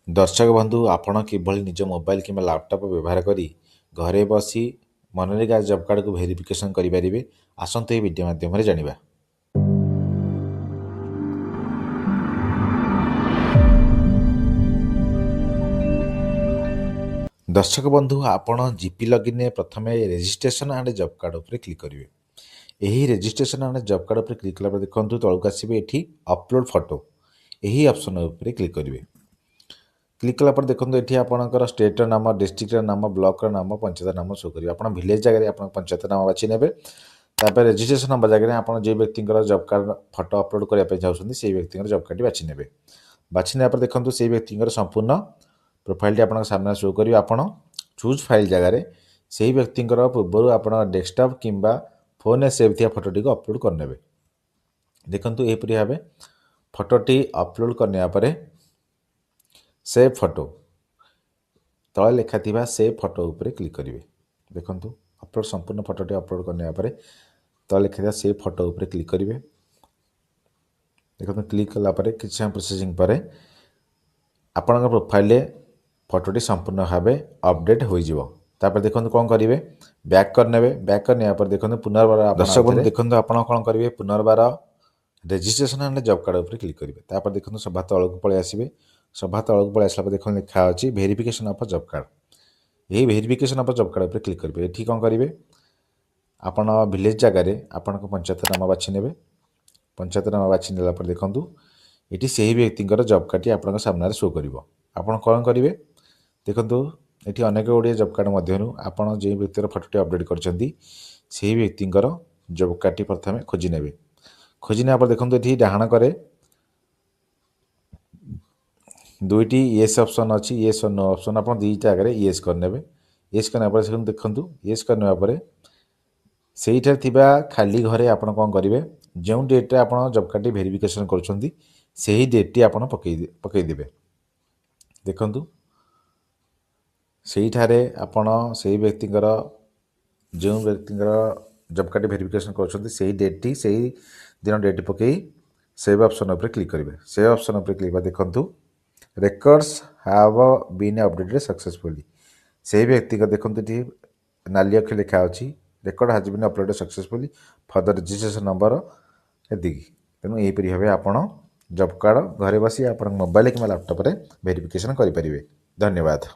दर्शक बंधु आपण किभଳି निज मोबाइल किंवा लैपटॉप व्यवहार करी घरे बसी मनरेगा जॉब कार्ड को वेरिफिकेशन करेंगे आसतु ये वीडियो माध्यम जानिबा। दर्शक बंधु आपण जीपी लॉगिन प्रथम रजिस्ट्रेशन एंड जॉब कार्ड उपर क्लिक करेंगे। यही रजिस्ट्रेशन एंड जॉब कार्ड उपर क्लिक कला देखो तौक आसवे ये अपलोड फोटो यही ऑप्शन उपर क्लिक करेंगे। क्लिक कला देखो ये आपंकर स्टेट नाम डिस्ट्रिक्ट नाम ब्लॉक नाम पंचायत नाम शो करेंगे। आप विलेज जगह आप पंचायत नाम बाछि नेबे। तापर रजिस्ट्रेशन नंबर जगह आप जो व्यक्ति जॉब कार्ड फोटो अपलोड करने चाहते से व्यक्ति जॉब कार्ड बाछि नेबे। बाछि ना देखो से व्यक्ति संपूर्ण प्रोफाइल आप सामने शो करेंगे। आप चूज फाइल जगार से व्यक्ति पूर्व आप डेस्कटॉप किंबा फोन सेव थी फोटोटी को अपलोड करने। देखो यहपरी भाव फोटोटी अपलोड करने सेव फोटो तले लिखा थी सेव फोटो उपरे क्लिक करेंगे। देखो अपलोड संपूर्ण फोटोटी अपलोड करने तले लिखा था सेव फोटो उपरे क्लिक करेंगे। देखो क्लिक कला कि प्रोसेसिंग पर आपण प्रोफाइल फोटोटी संपूर्ण भाव अपडेट हो। देखो कौन करेंगे बैक करने। बैक करने देखो पुनर्बार दर्शक बंधु देखो आप कौन करेंगे पुनर्बार रजिस्ट्रेशन एंड जॉब कार्ड उपर क्लिक करेंगे। देखो सभा तौक पलि आसवे। सभा तौक पलि आसला देखो लिखा अच्छी वेरिफिकेशन ऑफ जॉब कार्ड। यही वेरिफिकेशन ऑफ जॉब कार्ड उपर क्लिक करेंगे। ये कौन करेंगे आपण विलेज जगार आपण पंचायत नाम बाछि नेबे। पंचायत नाम बाछि नेला पर देखो ये से ही व्यक्ति जॉब कार्ड आप सामने शो कर। आप कौन करेंगे देखो ये अनेक गुड़िया जॉब कार्ड मध्य आपड़ जो व्यक्तिर फोटोटी अपडेट कर व्यक्ति जॉब कार्ड प्रथम खोजी ने। खोजी ने देखो ये डाण करे दुईटी येस ऑप्शन अच्छी येस और नो ऑप्शन आप दुईटा आगे येस करने। येस करने देखो येस करने से खाली घरे आप कौन करेंगे जो डेट्रे आप जॉब कार्ड वेरिफिकेशन कर डेट्टी आप पकईदे। देखु से आपण से व्यक्ति जो व्यक्ति जॉब कार्ड वेरिफिकेशन कर डेट्टी से दिन डेट पकई सेव ऑप्शन उपर क्लिक करेंगे। सेव ऑप्शन उपर क्लिक देखु records have been updated successfully से व्यक्ति देखो ये नाली अक्षर लिखा अच्छी record has been uploaded successfully for the registration number एति। तेणु यहीपरि भाव आप जॉब कार्ड घरे बसी आप मोबाइल कि लैपटॉप वेरिफिकेशन करेंगे। धन्यवाद।